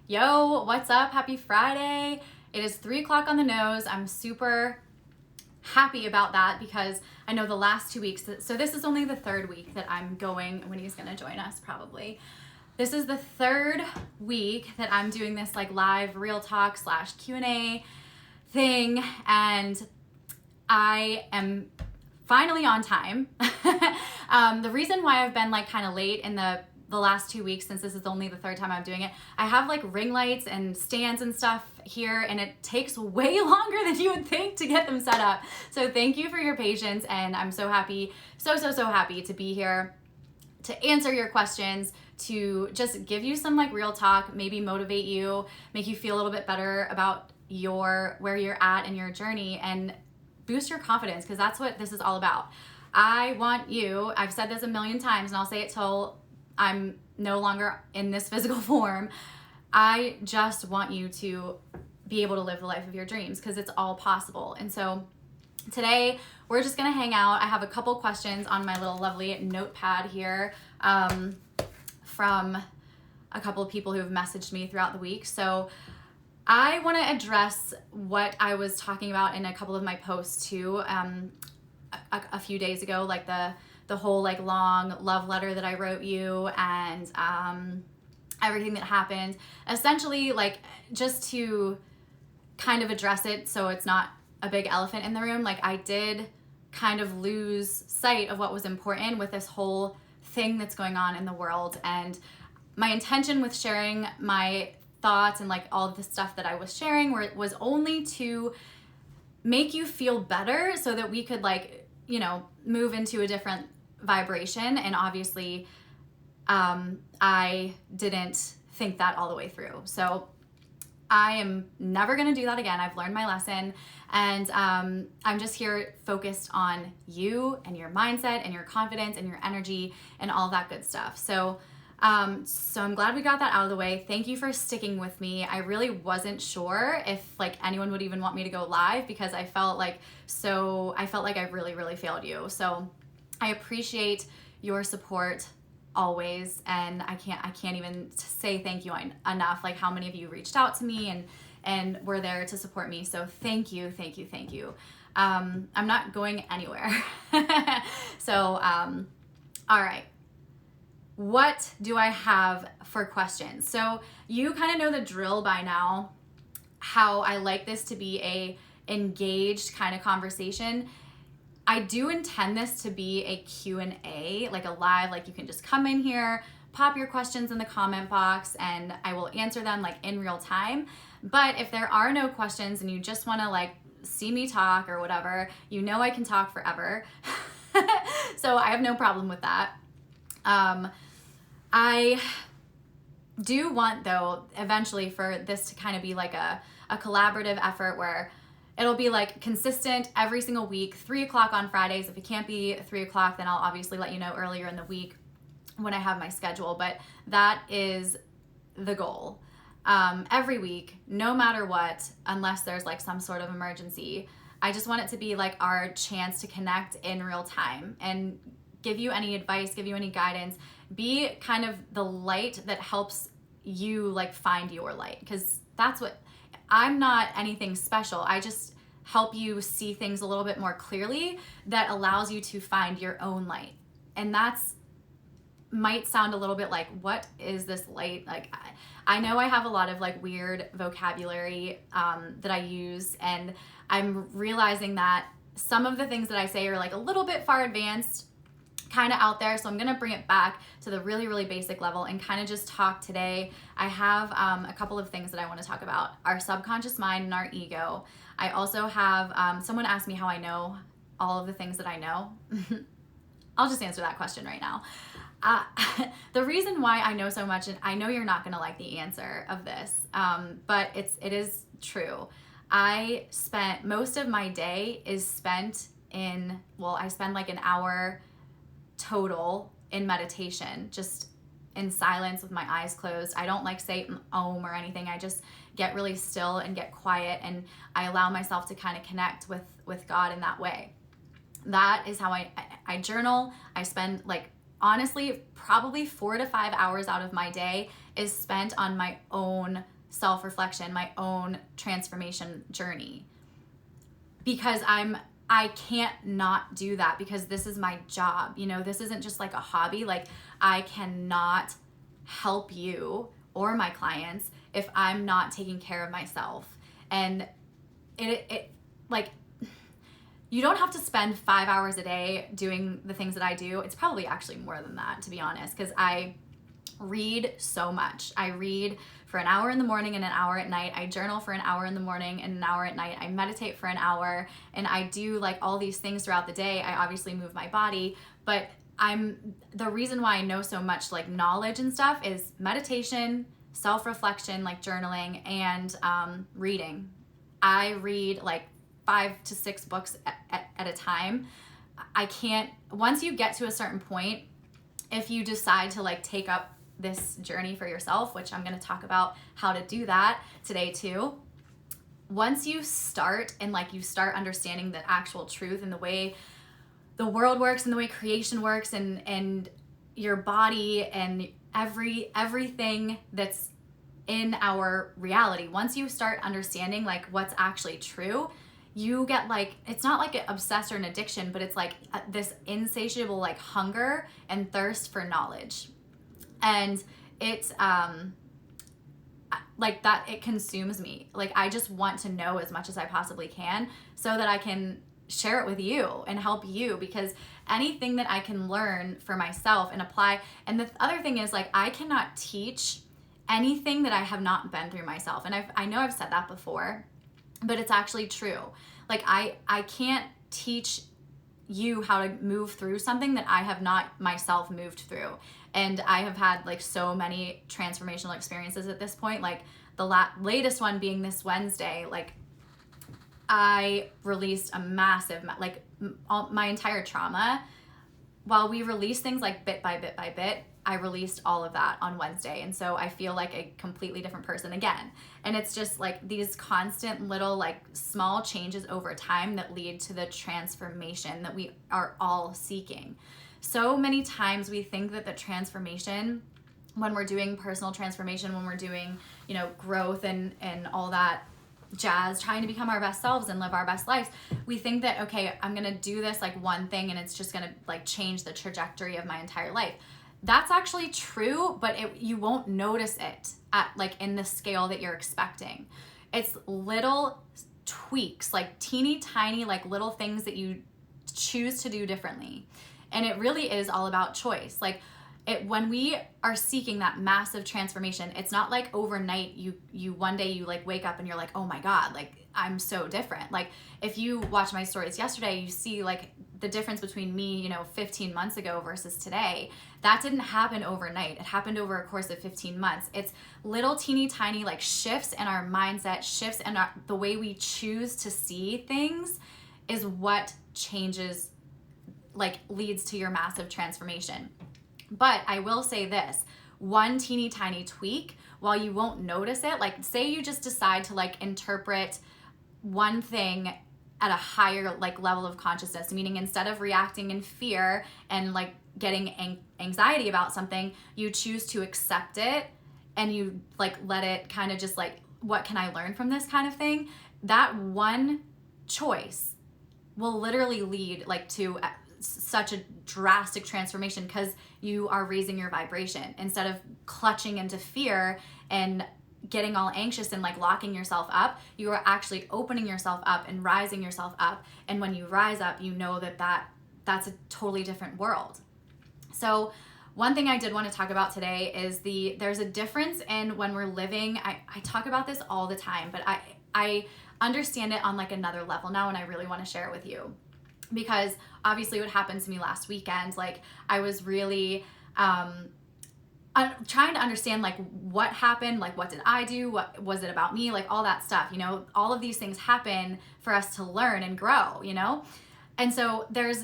Yo, what's up? Happy Friday. It is 3 o'clock on the nose. I'm super happy about that because I know the last 2 weeks, so this is only the third week that I'm going when he's going to join us probably. This is the third week that I'm doing this like live real talk / Q&A thing, and I am finally on time. The reason why I've been like kind of late in the last 2 weeks, since this is only the third time I'm doing it, I have like ring lights and stands and stuff here, and it takes way longer than you would think to get them set up. So thank you for your patience, and I'm so happy, so happy to be here to answer your questions, to just give you some like real talk, maybe motivate you, make you feel a little bit better about where you're at in your journey, and boost your confidence, because that's what this is all about. I want you, I've said this a million times, and I'll say it till I'm no longer in this physical form. I just want you to be able to live the life of your dreams, because it's all possible. And so today we're just gonna hang out. I have a couple questions on my little lovely notepad here from a couple of people who have messaged me throughout the week. So I want to address what I was talking about in a couple of my posts too, a few days ago, like the whole like long love letter that I wrote you, and everything that happened. Essentially, like, just to kind of address it so it's not a big elephant in the room, like I did kind of lose sight of what was important with this whole thing that's going on in the world. And my intention with sharing my thoughts and like all of the stuff that I was sharing was only to make you feel better, so that we could like, you know, move into a different vibration. And obviously I didn't think that all the way through, so I am never going to do that again. I've learned my lesson, and I'm just here focused on you and your mindset and your confidence and your energy and all that good stuff. So I'm glad we got that out of the way. Thank you for sticking with me. I really wasn't sure if like anyone would even want me to go live, because I felt like I really failed you. So I appreciate your support always, and I can't even say thank you enough, like how many of you reached out to me and were there to support me. So thank you. I'm not going anywhere. So all right, what do I have for questions? So you kind of know the drill by now, how I like this to be a engaged kind of conversation. I do intend this to be a Q&A, like a live, like you can just come in here, pop your questions in the comment box, and I will answer them like in real time. But if there are no questions and you just want to like see me talk or whatever, you know I can talk forever. So I have no problem with that. I do want, though, eventually for this to kind of be like a collaborative effort where it'll be like consistent every single week, 3 o'clock on Fridays. If it can't be 3 o'clock, then I'll obviously let you know earlier in the week when I have my schedule. But that is the goal. Every week, no matter what, unless there's like some sort of emergency, I just want it to be like our chance to connect in real time and give you any advice, give you any guidance, be kind of the light that helps you like find your light, because that's what, I'm not anything special. I just help you see things a little bit more clearly that allows you to find your own light. And that's might sound a little bit like, what is this light? Like, I know I have a lot of like weird vocabulary that I use, and I'm realizing that some of the things that I say are like a little bit far advanced, kind of out there. So I'm going to bring it back to the really basic level and kind of just talk today. I have a couple of things that I want to talk about: our subconscious mind and our ego. I also have someone asked me how I know all of the things that I know. I'll just answer that question right now. The reason why I know so much, and I know you're not going to like the answer of this, but it is true. I spent most of my day is spent in, well, I spend like an hour total in meditation, just in silence with my eyes closed. I don't like say om or anything. I just get really still and get quiet, and I allow myself to kind of connect with God in that way. That is how I journal. I spend like, honestly, probably 4 to 5 hours out of my day is spent on my own self-reflection, my own transformation journey, because I can't not do that, because this is my job. You know, this isn't just like a hobby. Like, I cannot help you or my clients if I'm not taking care of myself. And it like, you don't have to spend 5 hours a day doing the things that I do. It's probably actually more than that, to be honest, because I read so much. I read for an hour in the morning and an hour at night. I journal for an hour in the morning and an hour at night. I meditate for an hour, and I do like all these things throughout the day. I obviously move my body, but the reason why I know so much like knowledge and stuff is meditation, self-reflection, like journaling, and reading. I read like 5 to 6 books at a time. I can't, once you get to a certain point, if you decide to like take up this journey for yourself, which I'm going to talk about how to do that today too. Once you start and like you start understanding the actual truth and the way the world works and the way creation works and your body and everything that's in our reality, once you start understanding like what's actually true, you get like, it's not like an obsessed or an addiction, but it's like this insatiable like hunger and thirst for knowledge. And it's like that, it consumes me. Like, I just want to know as much as I possibly can so that I can share it with you and help you, because anything that I can learn for myself and apply. And the other thing is, like, I cannot teach anything that I have not been through myself. And I know I've said that before, but it's actually true. Like, I can't teach you how to move through something that I have not myself moved through. And I have had like so many transformational experiences at this point, like the latest one being this Wednesday. Like, I released a massive, like my entire trauma. While we release things like bit by bit by bit, I released all of that on Wednesday. And so I feel like a completely different person again. And it's just like these constant little like small changes over time that lead to the transformation that we are all seeking. So many times we think that the transformation, when we're doing personal transformation, when we're doing, you know, growth and all that jazz, trying to become our best selves and live our best lives, we think that, okay, I'm going to do this like one thing and it's just going to like change the trajectory of my entire life. That's actually true, but you won't notice it at like in the scale that you're expecting. It's little tweaks, like teeny tiny, like little things that you choose to do differently. And it really is all about choice. Like, when we are seeking that massive transformation, it's not like overnight you one day you like wake up and you're like, oh my God, like I'm so different. Like, if you watch my stories yesterday, you see like the difference between me, you know, 15 months ago versus today. That didn't happen overnight. It happened over a course of 15 months. It's little teeny tiny like shifts in our mindset, shifts in the way we choose to see things is what changes, like leads to your massive transformation. But I will say this, one teeny tiny tweak, while you won't notice it, like say you just decide to like interpret one thing at a higher like level of consciousness, meaning instead of reacting in fear and like getting anxiety about something, you choose to accept it and you like let it kind of just like, what can I learn from this kind of thing? That one choice will literally lead like to such a drastic transformation, because you are raising your vibration instead of clutching into fear and getting all anxious and like locking yourself up. You are actually opening yourself up and rising yourself up. And when you rise up, you know that's a totally different world. So one thing I did want to talk about today is there's a difference in when we're living. I talk about this all the time, but I understand it on like another level now, and I really want to share it with you. Because obviously what happened to me last weekend, like I was really trying to understand like what happened, like what did I do, what was it about me, like all that stuff, you know, all of these things happen for us to learn and grow, you know. And so there's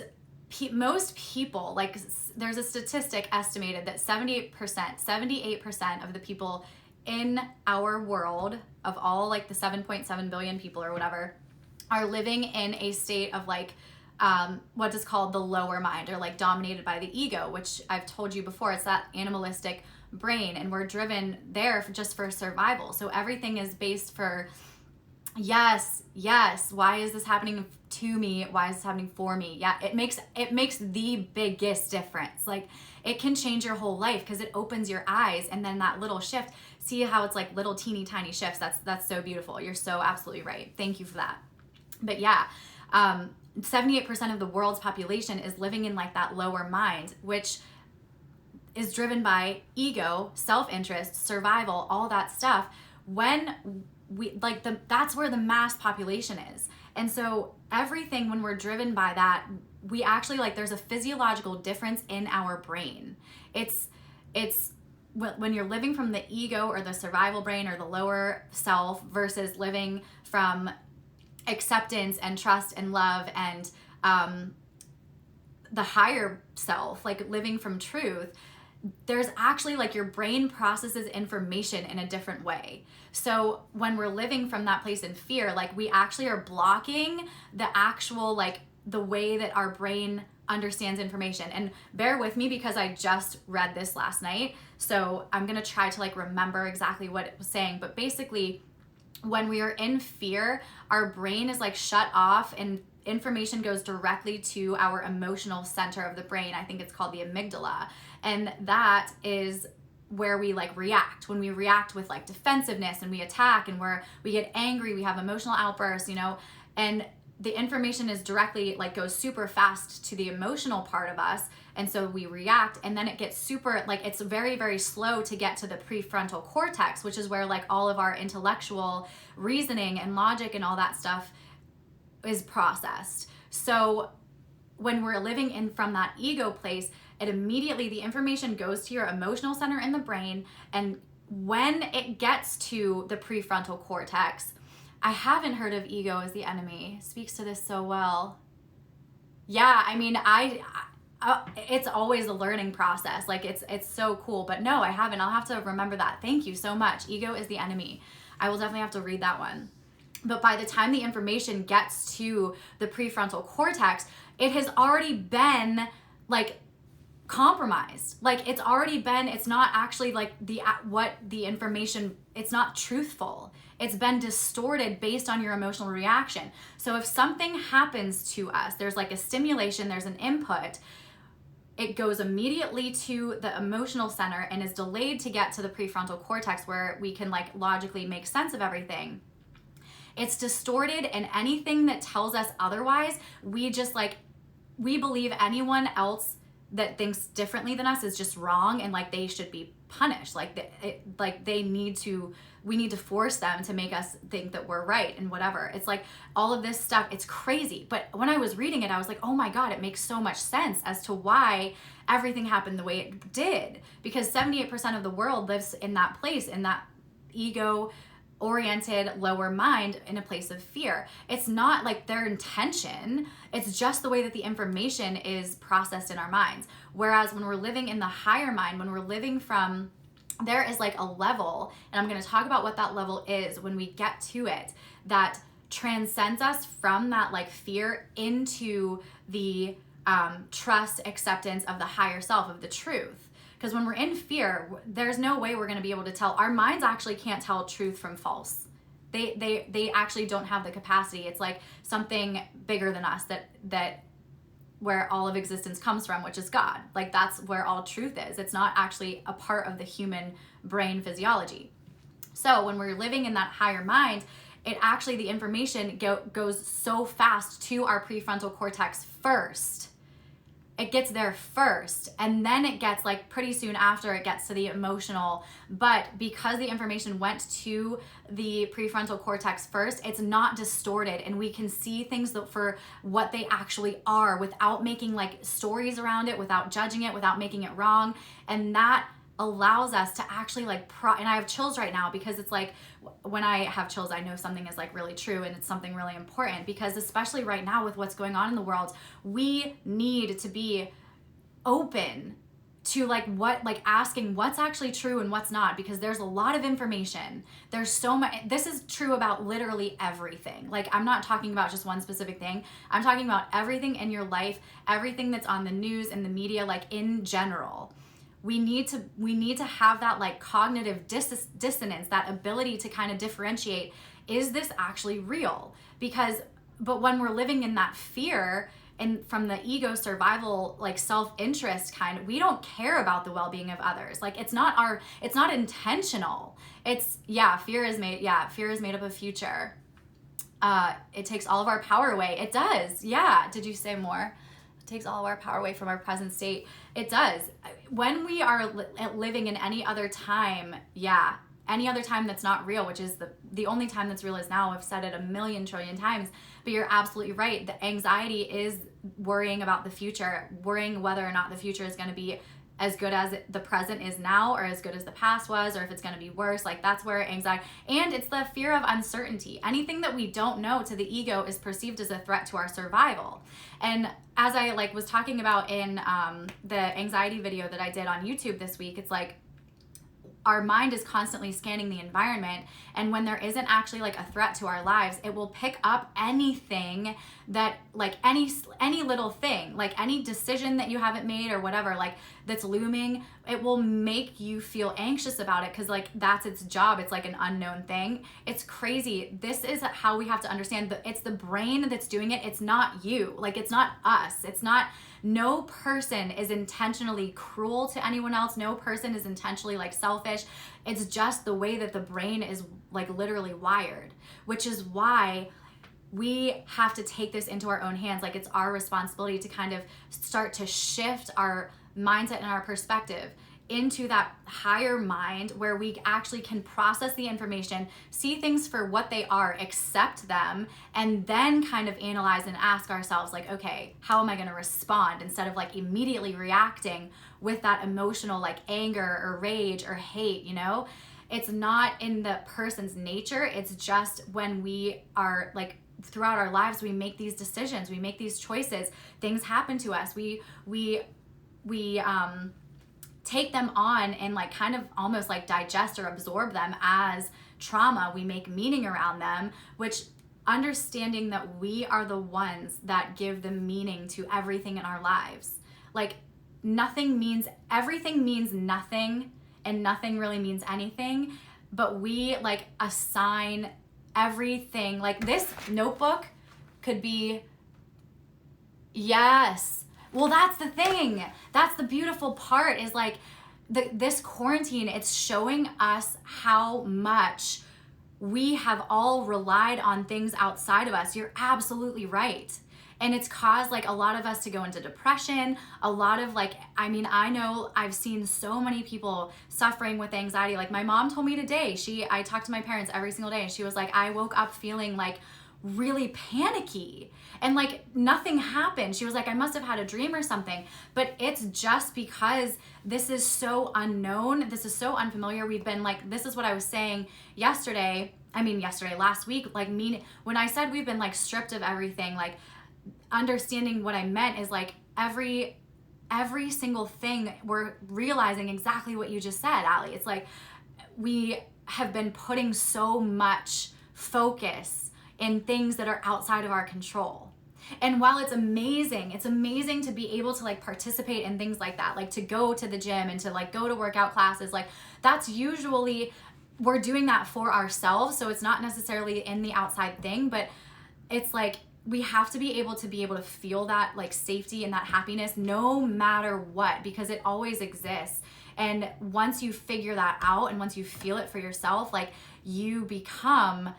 most people, like there's a statistic estimated that 78% of the people in our world, of all like the 7.7 billion people or whatever, are living in a state of like what is called the lower mind, or like dominated by the ego, which I've told you before. It's that animalistic brain, and we're driven there just for survival. So everything is based for yes, why is this happening to me? Why is this happening for me? Yeah, it makes the biggest difference. Like, it can change your whole life because it opens your eyes, and then that little shift, see how it's like little teeny tiny shifts. That's so beautiful. You're so absolutely right. Thank you for that. But yeah, 78% of the world's population is living in like that lower mind, which is driven by ego, self-interest, survival, all that stuff. When we like that's where the mass population is. And so everything, when we're driven by that, we actually like, there's a physiological difference in our brain. It's when you're living from the ego or the survival brain or the lower self versus living from acceptance and trust and love and the higher self, like living from truth, there's actually like your brain processes information in a different way. So when we're living from that place in fear, like we actually are blocking the actual, like the way that our brain understands information. And bear with me because I just read this last night. So I'm going to try to like remember exactly what it was saying. But basically, when we are in fear, our brain is like shut off and information goes directly to our emotional center of the brain. I think it's called the amygdala. And that is where we like react. When we react with like defensiveness and we attack and we get angry, we have emotional outbursts, you know, and the information is directly like goes super fast to the emotional part of us. And so we react, and then it gets super, like it's very, very slow to get to the prefrontal cortex, which is where like all of our intellectual reasoning and logic and all that stuff is processed. So when we're living in from that ego place, it immediately, the information goes to your emotional center in the brain. And when it gets to the prefrontal cortex, I haven't heard of ego as the enemy. Speaks to this so well. Yeah, I mean, it's always a learning process. Like it's so cool, but no, I haven't. I'll have to remember that. Thank you so much. Ego is the enemy. I will definitely have to read that one. But by the time the information gets to the prefrontal cortex, it has already been like compromised. Like it's not actually like the information, it's not truthful. It's been distorted based on your emotional reaction. So if something happens to us, there's like a stimulation, there's an input, it goes immediately to the emotional center and is delayed to get to the prefrontal cortex where we can like logically make sense of everything. It's distorted, and anything that tells us otherwise, we believe anyone else that thinks differently than us is just wrong, and like they should be punished. We need to force them to make us think that we're right and whatever. It's like all of this stuff, it's crazy. But when I was reading it, I was like, oh my God, it makes so much sense as to why everything happened the way it did. Because 78% of the world lives in that place, in that ego-oriented lower mind, in a place of fear. It's not like their intention, it's just the way that the information is processed in our minds. Whereas when we're living in the higher mind, when we're living from, there is like a level, and I'm going to talk about what that level is when we get to it, that transcends us from that like fear into the trust, acceptance of the higher self, of the truth. Because when we're in fear, there's no way we're going to be able to tell. Our minds actually can't tell truth from false. They actually don't have the capacity. It's like something bigger than us that where all of existence comes from, which is God. Like that's where all truth is. It's not actually a part of the human brain physiology. So when we're living in that higher mind, it actually, the information goes so fast to our prefrontal cortex first. It gets there first, and then it gets like pretty soon after it gets to the emotional. But because the information went to the prefrontal cortex first, it's not distorted, and we can see things for what they actually are without making like stories around it, without judging it, without making it wrong. And that allows us to actually like and I have chills right now because it's like when I have chills, I know something is like really true, and it's something really important, because especially right now with what's going on in the world, we need to be open to asking what's actually true and what's not, because there's a lot of information. There's so much. This is true about literally everything. Like, I'm not talking about just one specific thing. I'm talking about everything in your life, everything that's on the news and the media, like in general. we need to have that like cognitive dissonance, that ability to kind of differentiate, is this actually real? But when we're living in that fear and from the ego survival, like self-interest kind, we don't care about the well-being of others. Like it's not intentional. Fear is made up of future. It takes all of our power away. It does. Yeah. Did you say more? It takes all of our power away from our present state. It does. When we are living in any other time, any other time that's not real, which is the only time that's real is now. I've said it a million trillion times, but you're absolutely right. The anxiety is worrying about the future, worrying whether or not the future is going to be as good as the present is now, or as good as the past was, or if it's going to be worse. Like that's where anxiety, and it's the fear of uncertainty. Anything that we don't know to the ego is perceived as a threat to our survival. And as I was talking about in the anxiety video that I did on YouTube this week, it's like, our mind is constantly scanning the environment, and when there isn't actually like a threat to our lives, it will pick up anything that like any little thing, like any decision that you haven't made or whatever, like that's looming, it will make you feel anxious about it, because like that's its job. It's like an unknown thing. It's crazy. This is how we have to understand that it's the brain that's doing it. It's not you. Like it's not us. No person is intentionally cruel to anyone else. No person is intentionally like selfish. It's just the way that the brain is like literally wired, which is why we have to take this into our own hands. Like it's our responsibility to kind of start to shift our mindset and our perspective into that higher mind, where we actually can process the information, see things for what they are, accept them, and then kind of analyze and ask ourselves like, okay, how am I going to respond, instead of like immediately reacting with that emotional like anger or rage or hate, you know? It's not in the person's nature. It's just when we are like, throughout our lives, we make these decisions, we make these choices, things happen to us, we take them on and like kind of almost like digest or absorb them as trauma. We make meaning around them, which, understanding that we are the ones that give the meaning to everything in our lives. Like everything means nothing, and nothing really means anything, but we like assign everything. Like this notebook could be, yes. Well, that's the thing. That's the beautiful part, is like this quarantine, it's showing us how much we have all relied on things outside of us. You're absolutely right. And it's caused like a lot of us to go into depression. A lot of like, I mean, I know I've seen so many people suffering with anxiety. Like my mom told me today, I talk to my parents every single day, and she was like, I woke up feeling like really panicky and like nothing happened. She was like, I must have had a dream or something. But it's just because this is so unknown. This is so unfamiliar. We've been like, this is what I was saying last week, like when I said we've been like stripped of everything, like understanding what I meant is like every single thing, we're realizing exactly what you just said, Allie. It's like we have been putting so much focus in things that are outside of our control. And while it's amazing to be able to like participate in things like that, like to go to the gym and to like go to workout classes, like that's usually, we're doing that for ourselves. So it's not necessarily in the outside thing, but it's like, we have to be able to feel that like safety and that happiness no matter what, because it always exists. And once you figure that out, and once you feel it for yourself, like you become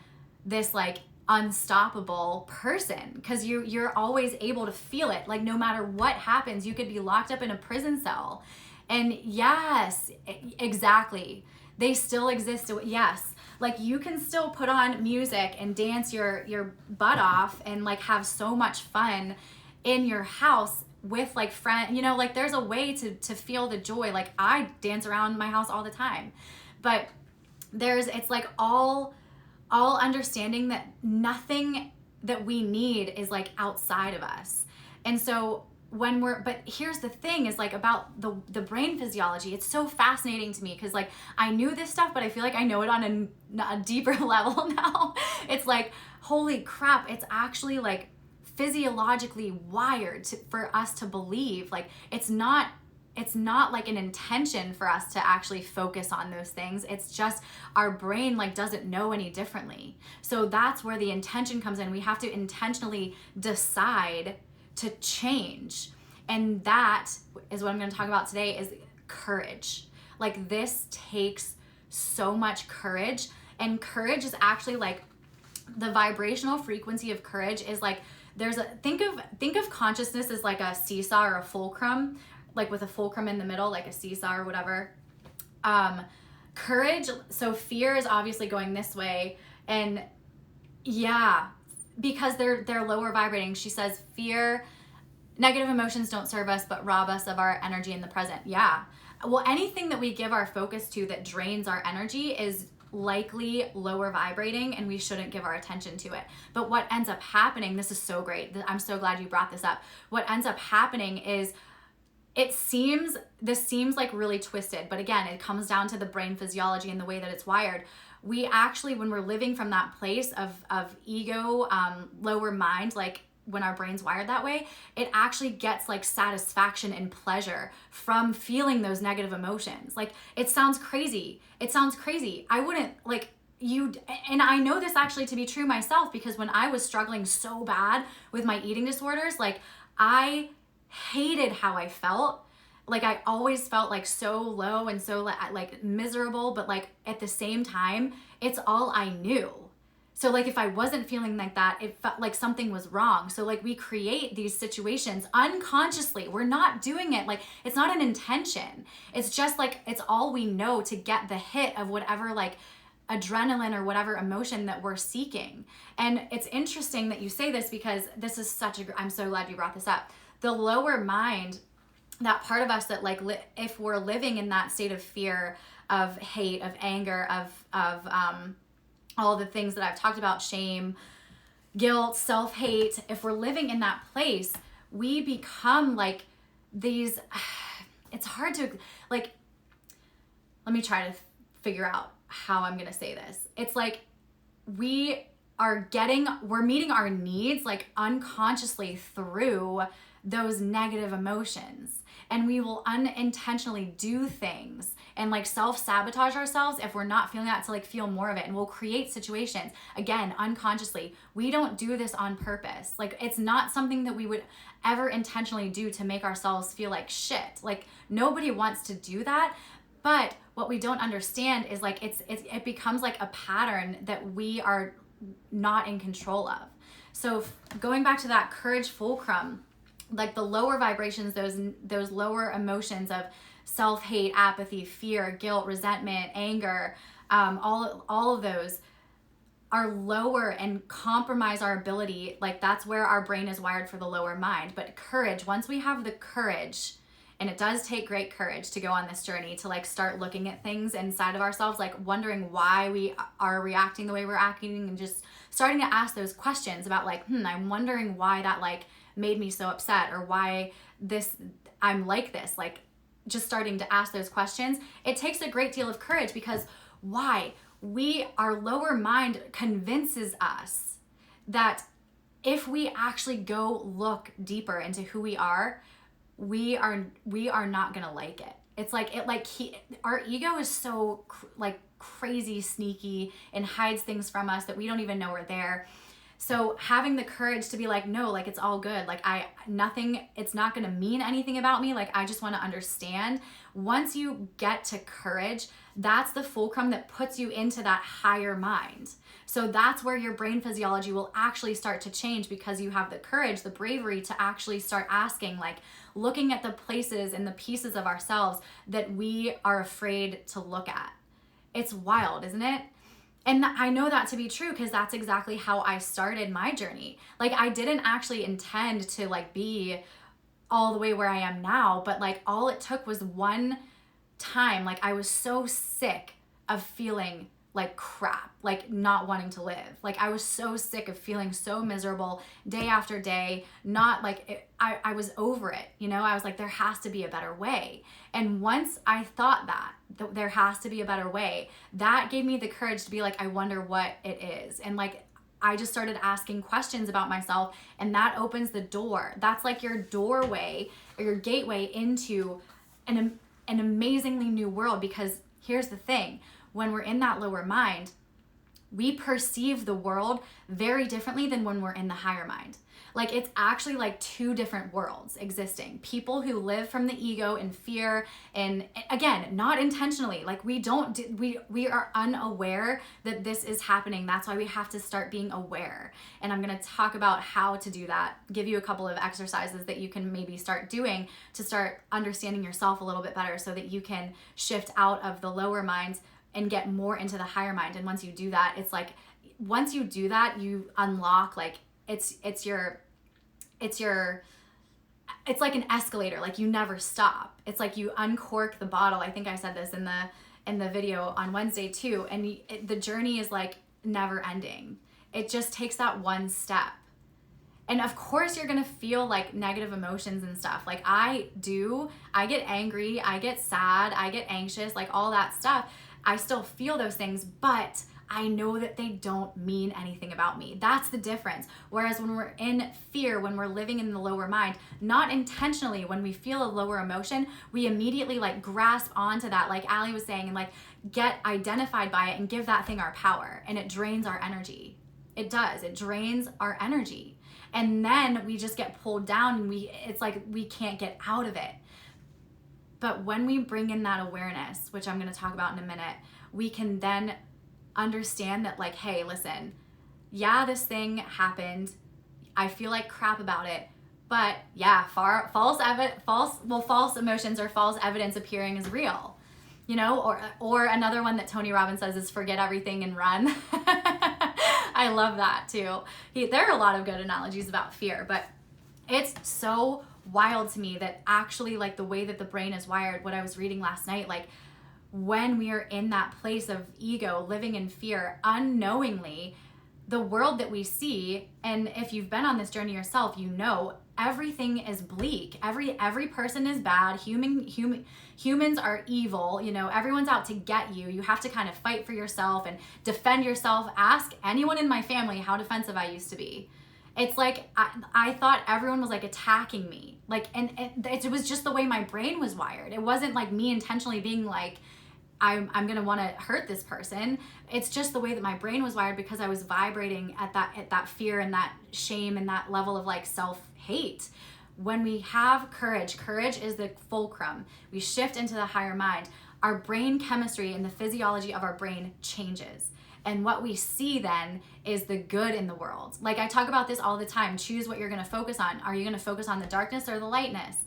this like unstoppable person, because you're always able to feel it. Like no matter what happens, you could be locked up in a prison cell, and yes, exactly, they still exist. Yes, like you can still put on music and dance your butt off and like have so much fun in your house with like friends, you know, like there's a way to feel the joy. Like I dance around my house all the time, but it's like all understanding that nothing that we need is like outside of us. And so but here's the thing is like about the brain physiology, it's so fascinating to me, because like I knew this stuff, but I feel like I know it on a deeper level now. It's like, holy crap, it's actually like physiologically wired for us to believe. Like it's not it's not like an intention for us to actually focus on those things. It's just our brain like doesn't know any differently. So that's where the intention comes in. We have to intentionally decide to change. And that is what I'm going to talk about today, is courage. Like, this takes so much courage, and courage is actually like the vibrational frequency of courage is like, think of consciousness as like a seesaw or a fulcrum, like with a fulcrum in the middle, like a seesaw or whatever. Courage, so fear is obviously going this way, and yeah, because they're lower vibrating. She says fear, negative emotions don't serve us but rob us of our energy in the present. Yeah. Well, anything that we give our focus to that drains our energy is likely lower vibrating, and we shouldn't give our attention to it. But what ends up happening, this is so great, I'm so glad you brought this up. What ends up happening is this seems like really twisted, but again, it comes down to the brain physiology and the way that it's wired. We actually, when we're living from that place of ego, lower mind, like when our brain's wired that way, it actually gets like satisfaction and pleasure from feeling those negative emotions. Like, it sounds crazy. I wouldn't like you, and I know this actually to be true myself, because when I was struggling so bad with my eating disorders, like, I hated how I felt. Like, I always felt like so low and so like miserable, but like at the same time, it's all I knew. So like, if I wasn't feeling like that, it felt like something was wrong. So like, we create these situations unconsciously. We're not doing it. Like, it's not an intention. It's just like, it's all we know to get the hit of whatever like adrenaline or whatever emotion that we're seeking. And it's interesting that you say this, because this is I'm so glad you brought this up. The lower mind, that part of us that like, if we're living in that state of fear, of hate, of anger, of all the things that I've talked about, shame, guilt, self-hate, if we're living in that place, we become like these, it's hard to like, let me try to figure out how I'm going to say this. It's like, we're meeting our needs like unconsciously through those negative emotions, and we will unintentionally do things and like self-sabotage ourselves if we're not feeling that, to like feel more of it, and we'll create situations again unconsciously. We don't do this on purpose. Like, it's not something that we would ever intentionally do to make ourselves feel like shit. Like, nobody wants to do that. But what we don't understand is like, it becomes like a pattern that we are not in control of. So going back to that courage fulcrum, like the lower vibrations, those lower emotions of self-hate, apathy, fear, guilt, resentment, anger, all of those are lower and compromise our ability. Like, that's where our brain is wired for the lower mind. But courage, once we have the courage, and it does take great courage to go on this journey, to like start looking at things inside of ourselves, like wondering why we are reacting the way we're acting, and just starting to ask those questions about like, I'm wondering why that like made me so upset, or why I'm like this, like just starting to ask those questions. It takes a great deal of courage, because our lower mind convinces us that if we actually go look deeper into who we are not gonna like it. It's like our ego is so like crazy sneaky and hides things from us that we don't even know are there. So having the courage to be like, no, like, it's all good. Like, it's not going to mean anything about me. Like, I just want to understand. Once you get to courage, that's the fulcrum that puts you into that higher mind. So that's where your brain physiology will actually start to change, because you have the courage, the bravery to actually start asking, like looking at the places and the pieces of ourselves that we are afraid to look at. It's wild, isn't it? And I know that to be true, because that's exactly how I started my journey. Like, I didn't actually intend to like be all the way where I am now, but like all it took was one time. Like, I was so sick of feeling like crap, like not wanting to live. Like, I was so sick of feeling so miserable day after day, not like I was over it. I was like, there has to be a better way. And once I thought that there has to be a better way, that gave me the courage to be like, I wonder what it is. And like, I just started asking questions about myself, and that opens the door. That's like your doorway or your gateway into an amazingly new world, because here's the thing. When we're in that lower mind, we perceive the world very differently than when we're in the higher mind. Like, it's actually like two different worlds existing. People who live from the ego and fear, and again, not intentionally, like we are unaware that this is happening. That's why we have to start being aware. And I'm going to talk about how to do that, give you a couple of exercises that you can maybe start doing to start understanding yourself a little bit better, so that you can shift out of the lower mind and get more into the higher mind. And once you do that, it's like, once you do that, you unlock, like, it's like an escalator. Like, you never stop. It's like you uncork the bottle. I think I said this in the video on Wednesday too. And the journey is like never ending. It just takes that one step. And of course you're going to feel like negative emotions and stuff. Like I get angry, I get sad, I get anxious, like all that stuff. I still feel those things, but I know that they don't mean anything about me. That's the difference. Whereas when we're in fear, when we're living in the lower mind, not intentionally, when we feel a lower emotion, we immediately like grasp onto that, like Ali was saying, and like get identified by it and give that thing our power. And it drains our energy. It does. It drains our energy. And then we just get pulled down, and it's like we can't get out of it. But when we bring in that awareness, which I'm going to talk about in a minute, we can then understand that, like, hey, listen, yeah, this thing happened. I feel like crap about it. But yeah, false emotions or false evidence appearing is real. You know, or another one that Tony Robbins says is forget everything and run. I love that too. There are a lot of good analogies about fear, but it's so wild to me that actually, like, the way that the brain is wired, what I was reading last night, like when we are in that place of ego, living in fear, unknowingly, the world that we see, and if you've been on this journey yourself, you know everything is bleak. Every person is bad. Humans are evil. You know, everyone's out to get you. You have to kind of fight for yourself and defend yourself. Ask anyone in my family how defensive I used to be. It's like I thought everyone was like attacking me. Like, and it was just the way my brain was wired. It wasn't like me intentionally being like, I'm gonna want to hurt this person. It's just the way that my brain was wired, because I was vibrating at that fear and that shame and that level of like self-hate. When we have courage is the fulcrum. We shift into the higher mind. Our brain chemistry and the physiology of our brain changes. And what we see then is the good in the world. Like I talk about this all the time. Choose what you're gonna focus on. Are you gonna focus on the darkness or the lightness?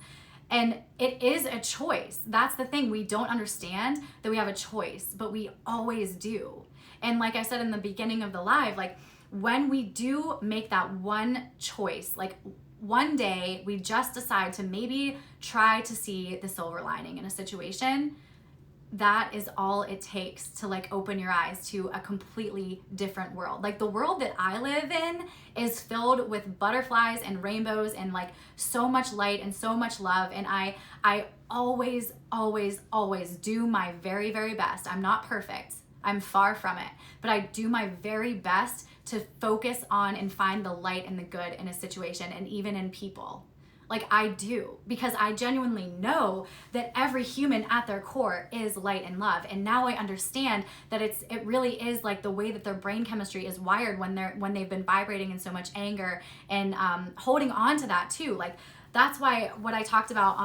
And it is a choice. That's the thing. We don't understand that we have a choice, but we always do. And like I said in the beginning of the live, like when we do make that one choice, like one day we just decide to maybe try to see the silver lining in a situation, that is all it takes to like open your eyes to a completely different world. Like the world that I live in is filled with butterflies and rainbows and like so much light and so much love. And I always do my very, very best. I'm not perfect. I'm far from it, but I do my very best to focus on and find the light and the good in a situation and even in people. Like I do, because I genuinely know that every human at their core is light and love. And now I understand that it really is like the way that their brain chemistry is wired when they've been vibrating in so much anger and holding on to that too. Like that's why what I talked about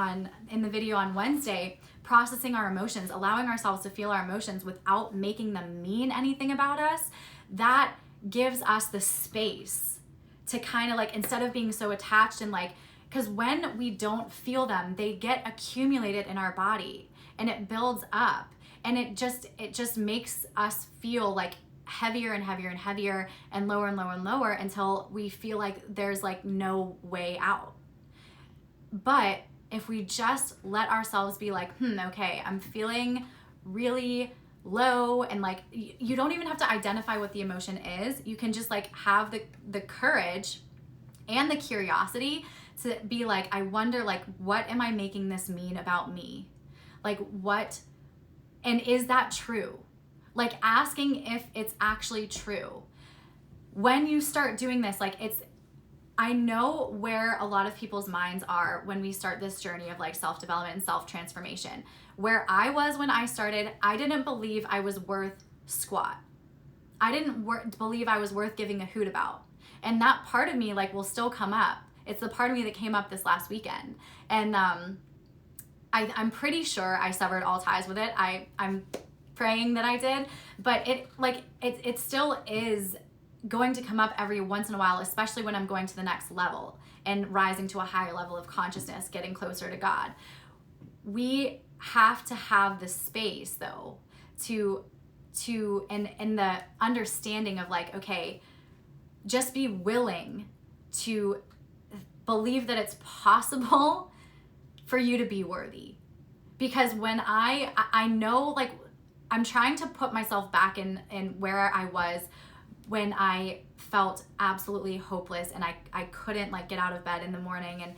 in the video on Wednesday, processing our emotions, allowing ourselves to feel our emotions without making them mean anything about us, that gives us the space to kind of like, instead of being so attached and like, because when we don't feel them, they get accumulated in our body and it builds up, and it just makes us feel like heavier and heavier and heavier and lower and lower and lower until we feel like there's like no way out. But if we just let ourselves be like, okay, I'm feeling really low, and like you don't even have to identify what the emotion is. You can just like have the courage and the curiosity to be like, I wonder, like, what am I making this mean about me? Like, what, and is that true? Like asking if it's actually true. When you start doing this, like I know where a lot of people's minds are when we start this journey of like self-development and self-transformation. Where I was when I started, I didn't believe I was worth squat. I didn't believe I was worth giving a hoot about. And that part of me like will still come up. It's the part of me that came up this last weekend. And I'm pretty sure I severed all ties with it. I'm praying that I did, but it still is going to come up every once in a while, especially when I'm going to the next level and rising to a higher level of consciousness, getting closer to God. We have to have the space though and the understanding of like, okay, just be willing to believe that it's possible for you to be worthy. Because when I know, like, I'm trying to put myself back in where I was when I felt absolutely hopeless and I couldn't like get out of bed in the morning, and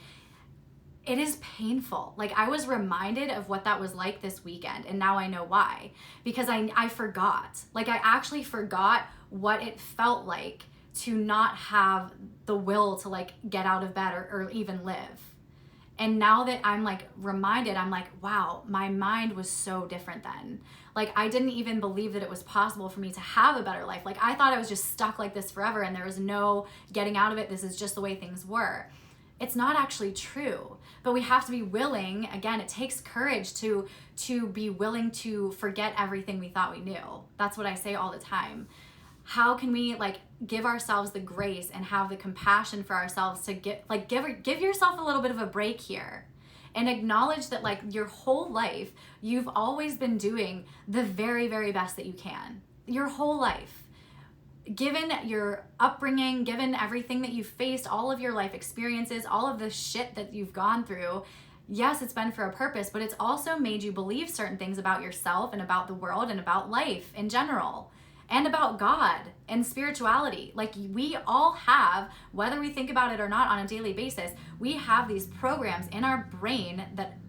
it is painful. Like, I was reminded of what that was like this weekend, and now I know why. Because I forgot. Like, I actually forgot what it felt like to not have the will to like get out of bed or even live. And now that I'm like reminded, I'm like, wow, my mind was so different then. Like, I didn't even believe that it was possible for me to have a better life. Like, I thought I was just stuck like this forever and there was no getting out of it. This is just the way things were. It's not actually true. But we have to be willing, again, it takes courage to be willing to forget everything we thought we knew. That's what I say all the time. How can we like give ourselves the grace and have the compassion for ourselves to give yourself a little bit of a break here and acknowledge that like your whole life, you've always been doing the very, very best that you can. Your whole life. Given your upbringing, given everything that you've faced, all of your life experiences, all of the shit that you've gone through, yes, it's been for a purpose, but it's also made you believe certain things about yourself and about the world and about life in general. And about God and spirituality. Like, we all have, whether we think about it or not on a daily basis, we have these programs in our brain that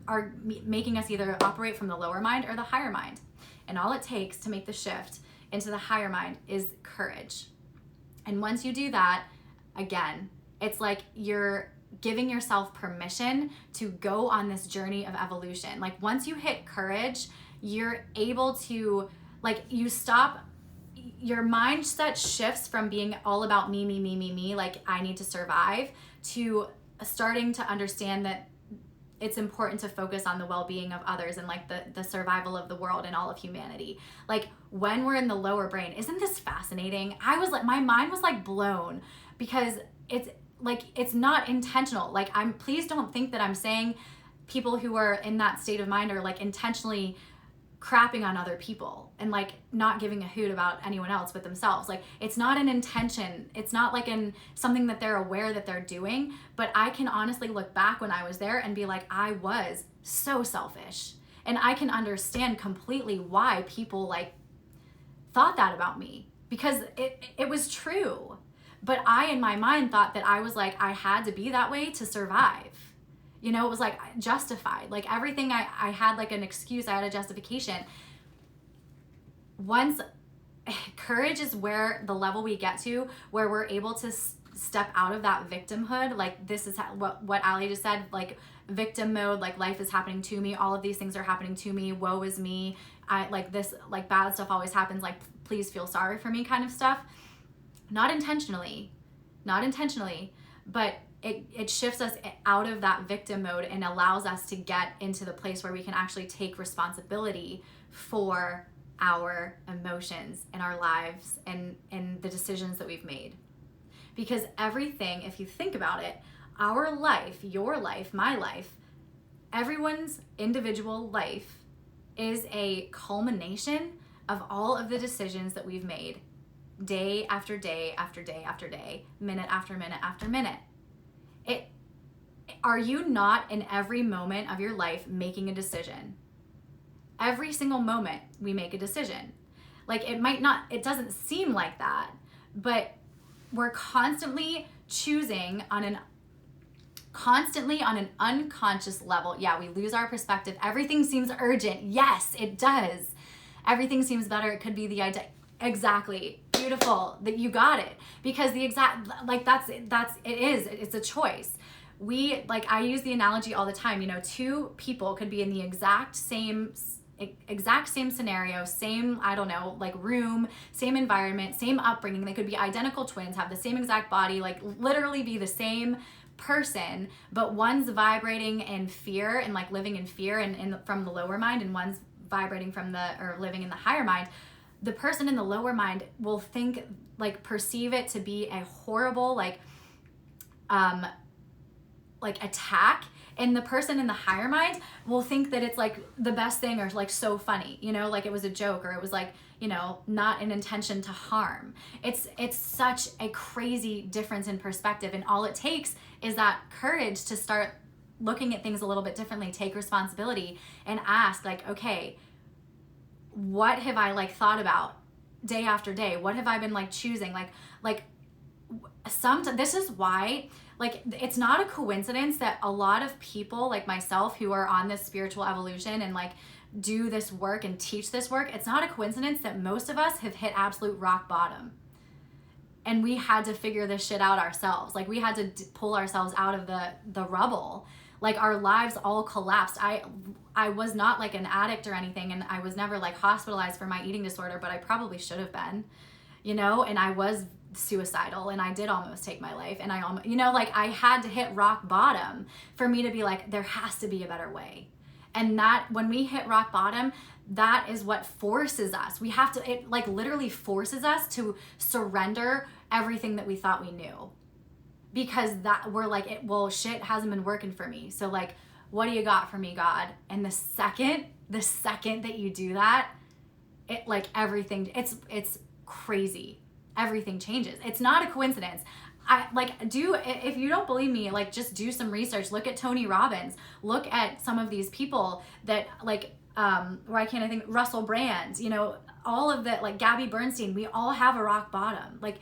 are making us either operate from the lower mind or the higher mind. And all it takes to make the shift into the higher mind is courage. And once you do that, again, it's like you're giving yourself permission to go on this journey of evolution. Like, once you hit courage, you're able to like, you stop, your mindset shifts from being all about me, like I need to survive, to starting to understand that it's important to focus on the well-being of others and like the survival of the world and all of humanity. Like, when we're in the lower brain, isn't this fascinating? I was like, my mind was like blown, because it's like, it's not intentional. Like, please don't think that I'm saying people who are in that state of mind are like intentionally crapping on other people and like not giving a hoot about anyone else but themselves. Like, it's not an intention. It's not like something that they're aware that they're doing, but I can honestly look back when I was there and be like, I was so selfish. And I can understand completely why people like thought that about me, because it was true. But I, in my mind, thought that I was like, I had to be that way to survive. You know, it was like justified. Like, everything I had like an excuse, I had a justification. Once, courage is where the level we get to, where we're able to step out of that victimhood. Like, this is what Ali just said, like victim mode, like life is happening to me. All of these things are happening to me. Woe is me. I like this, like bad stuff always happens. Like, please feel sorry for me kind of stuff. Not intentionally, but it shifts us out of that victim mode and allows us to get into the place where we can actually take responsibility for our emotions and our lives and the decisions that we've made. Because everything, if you think about it, our life, your life, my life, everyone's individual life is a culmination of all of the decisions that we've made day after day after day after day, minute after minute after minute. Are you not in every moment of your life making a decision? Every single moment we make a decision. Like, it doesn't seem like that, but we're constantly choosing on an unconscious level. Yeah, we lose our perspective. Everything seems urgent. Yes, it does. Everything seems better. It could be the idea. Exactly. beautiful. That you got it. Because the exact, like it's a choice. I use the analogy all the time, you know, two people could be in the exact same scenario, same, I don't know, like room, same environment, same upbringing. They could be identical twins, have the same exact body, like literally be the same person, but one's vibrating in fear and like living in fear and from the lower mind, and one's vibrating or living in the higher mind. The person in the lower mind will perceive it to be a horrible, attack, and the person in the higher mind will think that it's like the best thing, or like so funny, you know, like it was a joke, or it was like, you know, not an intention to harm. It's such a crazy difference in perspective, and all it takes is that courage to start looking at things a little bit differently, take responsibility, and ask like, okay, what have I like thought about day after day? What have I been like choosing? This is why, like, it's not a coincidence that a lot of people like myself who are on this spiritual evolution and like do this work and teach this work, it's not a coincidence that most of us have hit absolute rock bottom. And we had to figure this shit out ourselves. Like, we had to pull ourselves out of the rubble. Like, our lives all collapsed. I was not like an addict or anything, and I was never like hospitalized for my eating disorder, but I probably should have been, you know, and I was suicidal, and I did almost take my life, and I had to hit rock bottom for me to be like, there has to be a better way. And that when we hit rock bottom, that is what forces us. It like literally forces us to surrender everything that we thought we knew. Because that we're like, shit hasn't been working for me. So like, what do you got for me, God? And the second that you do that, it like everything, it's crazy. Everything changes. It's not a coincidence. If you don't believe me, like just do some research. Look at Tony Robbins. Look at some of these people that Russell Brand, you know, all of that, like Gabby Bernstein, we all have a rock bottom. Like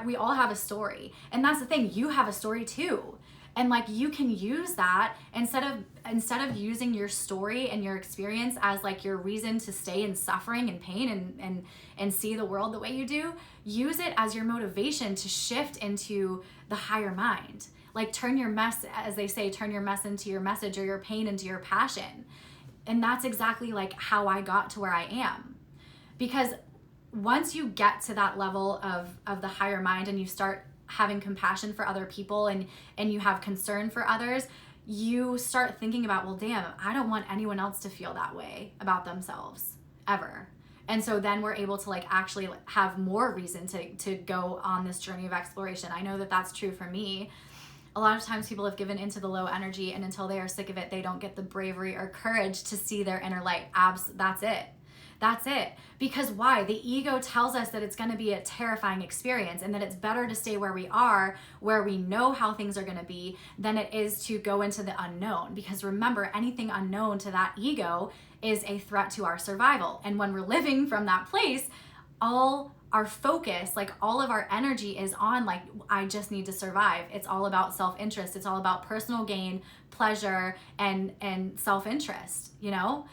we all have a story. And that's the thing, you have a story too. And like, you can use that instead of using your story and your experience as like your reason to stay in suffering and pain and see the world the way you do, use it as your motivation to shift into the higher mind. Like, turn your mess, as they say, turn your mess into your message, or your pain into your passion. And that's exactly like how I got to where I am. Because once you get to that level of the higher mind, and you start having compassion for other people, and you have concern for others, you start thinking about, well, damn, I don't want anyone else to feel that way about themselves ever. And so then we're able to like actually have more reason to go on this journey of exploration. I know that that's true for me. A lot of times people have given into the low energy, and until they are sick of it, they don't get the bravery or courage to see their inner light. That's it. That's it. Because why? The ego tells us that it's going to be a terrifying experience, and that it's better to stay where we are, where we know how things are going to be, than it is to go into the unknown. Because remember, anything unknown to that ego is a threat to our survival. And when we're living from that place, all our focus, like all of our energy is on like, I just need to survive. It's all about self-interest. It's all about personal gain, pleasure, and self-interest, you know?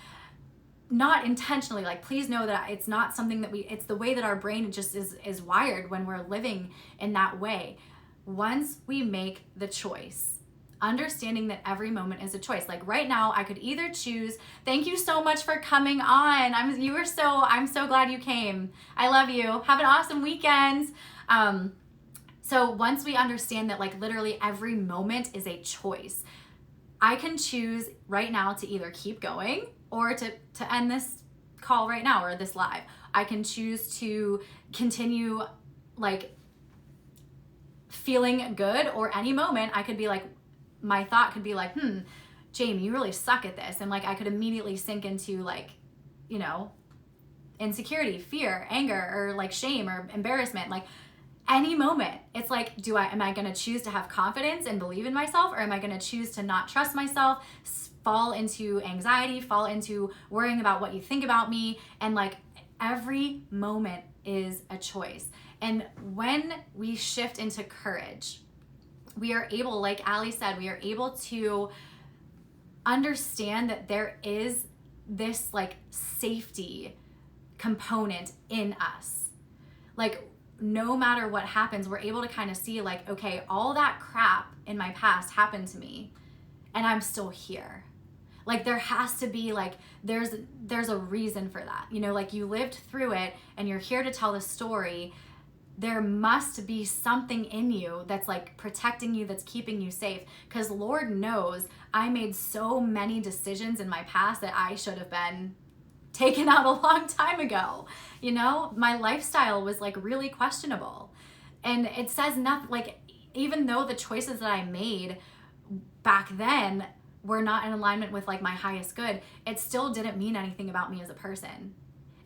Not intentionally, like, please know that it's not something that it's the way that our brain just is wired when we're living in that way. Once we make the choice, understanding that every moment is a choice. Like right now, I could either choose, thank you so much for coming on. I'm so glad you came. I love you. Have an awesome weekend. So once we understand that like literally every moment is a choice, I can choose right now to either keep going or to end this call right now, or this live. I can choose to continue like feeling good, or any moment I could be like, my thought could be like, Jamie, you really suck at this. And like, I could immediately sink into like, you know, insecurity, fear, anger, or like shame or embarrassment. Like any moment, it's like, am I going to choose to have confidence and believe in myself, or am I going to choose to not trust myself, fall into anxiety, fall into worrying about what you think about me? And like every moment is a choice. And when we shift into courage, we are able, like Ali said, we are able to understand that there is this like safety component in us. Like, no matter what happens, we're able to kind of see like, okay, all that crap in my past happened to me and I'm still here. Like, there has to be like, there's a reason for that. You know, like, you lived through it and you're here to tell the story. There must be something in you that's like protecting you, that's keeping you safe. Because Lord knows I made so many decisions in my past that I should have been taken out a long time ago. You know, my lifestyle was like really questionable. And it says nothing, like, even though the choices that I made back then were not in alignment with like my highest good, it still didn't mean anything about me as a person.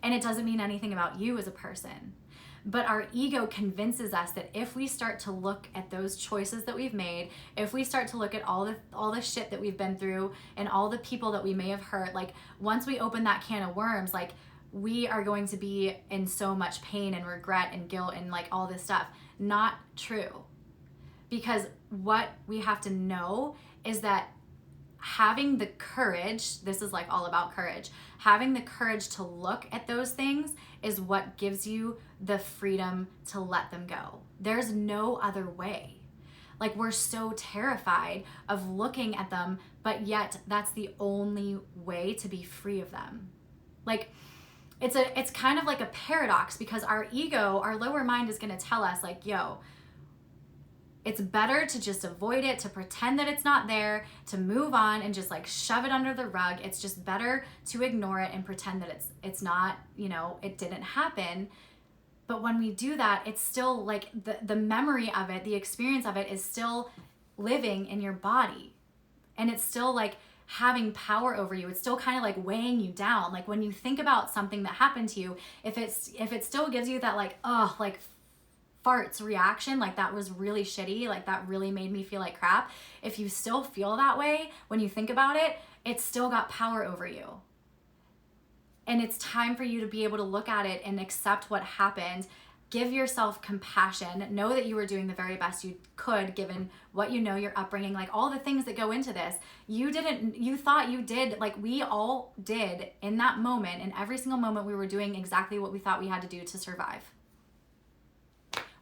And it doesn't mean anything about you as a person. But our ego convinces us that if we start to look at those choices that we've made, if we start to look at all the shit that we've been through and all the people that we may have hurt, like, once we open that can of worms, like, we are going to be in so much pain and regret and guilt and like all this stuff. Not true. Because what we have to know is that having the courage, this is like all about courage, having the courage to look at those things is what gives you the freedom to let them go. There's no other way. Like, we're so terrified of looking at them, but yet that's the only way to be free of them. Like, it's kind of like a paradox, because our ego, our lower mind, is going to tell us like, yo, it's better to just avoid it, to pretend that it's not there, to move on and just like shove it under the rug. It's just better to ignore it and pretend that it's not, you know, it didn't happen. But when we do that, it's still like the memory of it, the experience of it is still living in your body. And it's still like having power over you. It's still kind of like weighing you down. Like, when you think about something that happened to you, if it still gives you that like, oh, like farts reaction, like that was really shitty, like that really made me feel like crap. If you still feel that way when you think about it, it's still got power over you. And it's time for you to be able to look at it and accept what happened. Give yourself compassion. Know that you were doing the very best you could, given what you know, your upbringing, like all the things that go into this. You thought you did, like we all did in that moment. In every single moment, we were doing exactly what we thought we had to do to survive.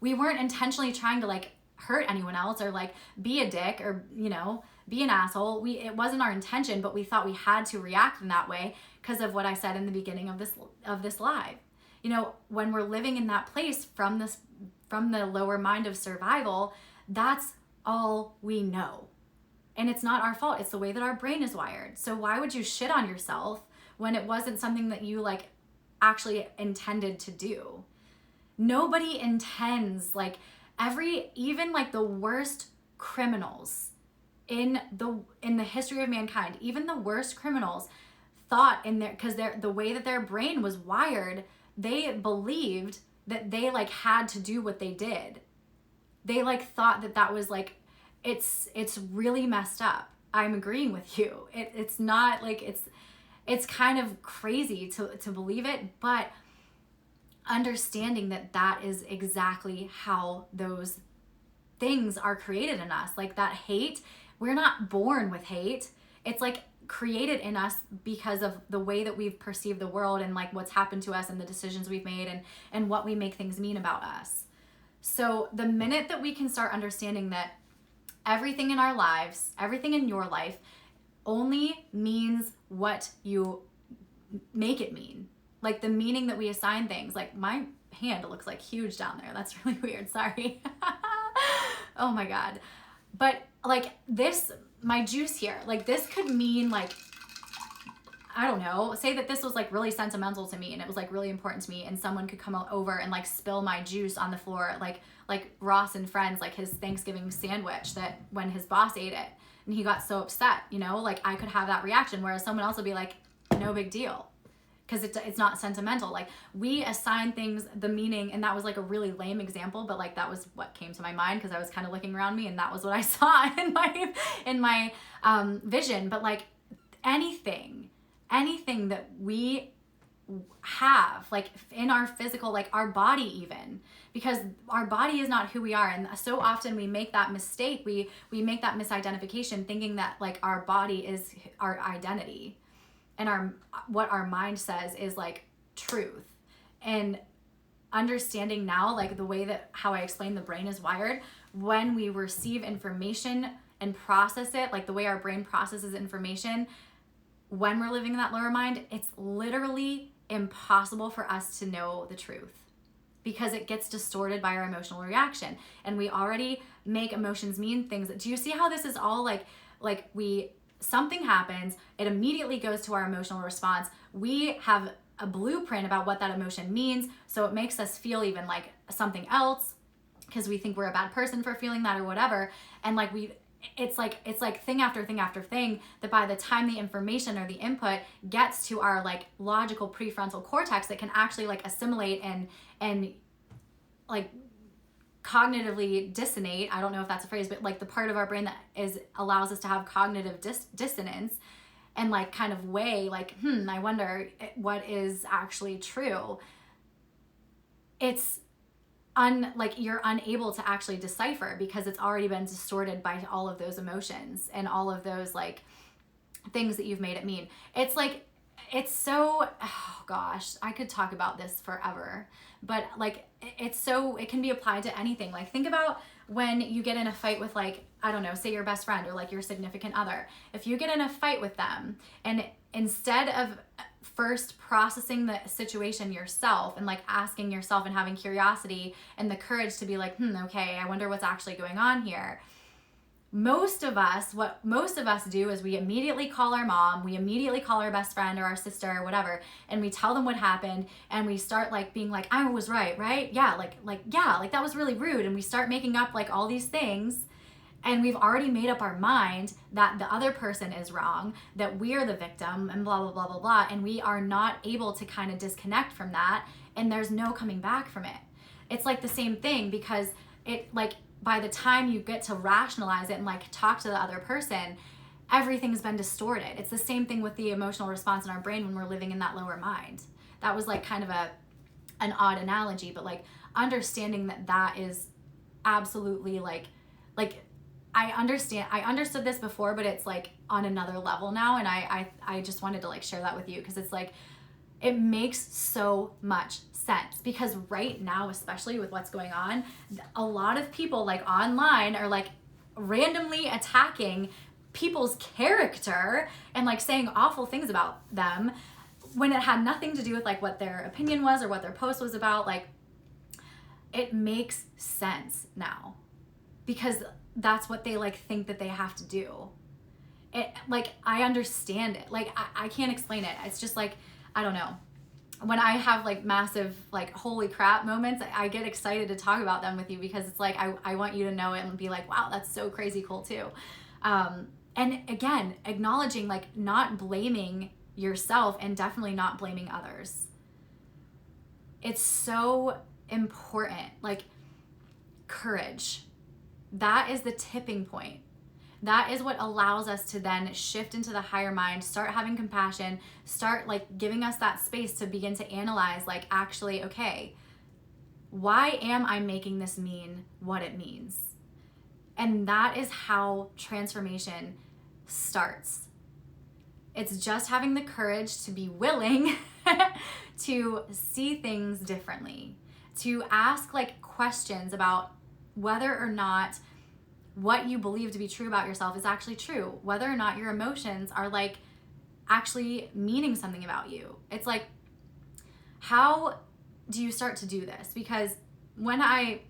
We weren't intentionally trying to like hurt anyone else or like be a dick or, you know, be an asshole. It wasn't our intention, but we thought we had to react in that way because of what I said in the beginning of this live. You know, when we're living in that place from the lower mind of survival, that's all we know. And it's not our fault. It's the way that our brain is wired. So why would you shit on yourself when it wasn't something that you like actually intended to do? Nobody intends, like even like the worst criminals in the history of mankind, even the worst criminals thought because the way that their brain was wired, they believed that they like had to do what they did. They like thought that was like, it's really messed up. I'm agreeing with you. It's not like, it's kind of crazy to believe it, but understanding that is exactly how those things are created in us. Like that hate, we're not born with hate. It's like created in us because of the way that we've perceived the world and like what's happened to us and the decisions we've made and what we make things mean about us. So the minute that we can start understanding that everything in our lives, everything in your life only means what you make it mean. Like the meaning that we assign things. Like my hand looks like huge down there. That's really weird. Sorry. Oh my God. But like this, my juice here, like this could mean like, I don't know, say that this was like really sentimental to me and it was like really important to me and someone could come over and like spill my juice on the floor, like Ross and Friends, like his Thanksgiving sandwich, that when his boss ate it and he got so upset, you know, like I could have that reaction, whereas someone else would be like, no big deal. Because it's not sentimental. Like we assign things the meaning, and that was like a really lame example, but like that was what came to my mind because I was kind of looking around me and that was what I saw in my vision. But like anything that we have, like in our physical, like our body even, because our body is not who we are, and so often we make that mistake. We make that misidentification, thinking that like our body is our identity. And what our mind says is like truth. And understanding now, like the way that how I explain the brain is wired, when we receive information and process it, like the way our brain processes information, when we're living in that lower mind, it's literally impossible for us to know the truth because it gets distorted by our emotional reaction. And we already make emotions mean things. Do you see how this is all something happens, it immediately goes to our emotional response. We have a blueprint about what that emotion means, so it makes us feel even like something else because we think we're a bad person for feeling that or whatever. And like it's like thing after thing after thing, that by the time the information or the input gets to our like logical prefrontal cortex, that can actually like assimilate and like cognitively dissonate. I don't know if that's a phrase, but like the part of our brain that allows us to have cognitive dissonance and like kind of weigh like, I wonder what is actually true. It's you're unable to actually decipher because it's already been distorted by all of those emotions and all of those like things that you've made it mean. It's like, it's so, oh gosh, I could talk about this forever, but like it can be applied to anything. Like think about when you get in a fight with like, I don't know, say your best friend or like your significant other. If you get in a fight with them and instead of first processing the situation yourself and like asking yourself and having curiosity and the courage to be like, okay, I wonder what's actually going on here. What most of us do is we immediately call our mom, we immediately call our best friend or our sister or whatever, and we tell them what happened, and we start like being like, I was right? Yeah, like that was really rude, and we start making up like all these things, and we've already made up our mind that the other person is wrong, that we're the victim, and blah, blah, blah, blah, blah, and we are not able to kind of disconnect from that, and there's no coming back from it. It's like the same thing, because it like, by the time you get to rationalize it and like talk to the other person, everything's been distorted. It's the same thing with the emotional response in our brain when we're living in that lower mind. That was like kind of an odd analogy, but like understanding that is absolutely like I understood this before, but it's like on another level now. And I just wanted to like share that with you, because it's like, it makes so much sense, because right now, especially with what's going on, a lot of people like online are like randomly attacking people's character and like saying awful things about them when it had nothing to do with like what their opinion was or what their post was about. Like, it makes sense now, because that's what they like think that they have to do. It like, I understand it. Like I can't explain it. It's just like, I don't know. When I have like massive, like, holy crap moments, I get excited to talk about them with you, because it's like, I want you to know it and be like, wow, that's so crazy cool too. And again, acknowledging, like, not blaming yourself and definitely not blaming others. It's so important. Like, courage. That is the tipping point. That is what allows us to then shift into the higher mind, start having compassion, start like giving us that space to begin to analyze, like, actually, okay, why am I making this mean what it means? And that is how transformation starts. It's just having the courage to be willing to see things differently, to ask like questions about whether or not what you believe to be true about yourself is actually true, whether or not your emotions are like actually meaning something about you. It's like, how do you start to do this? Because when I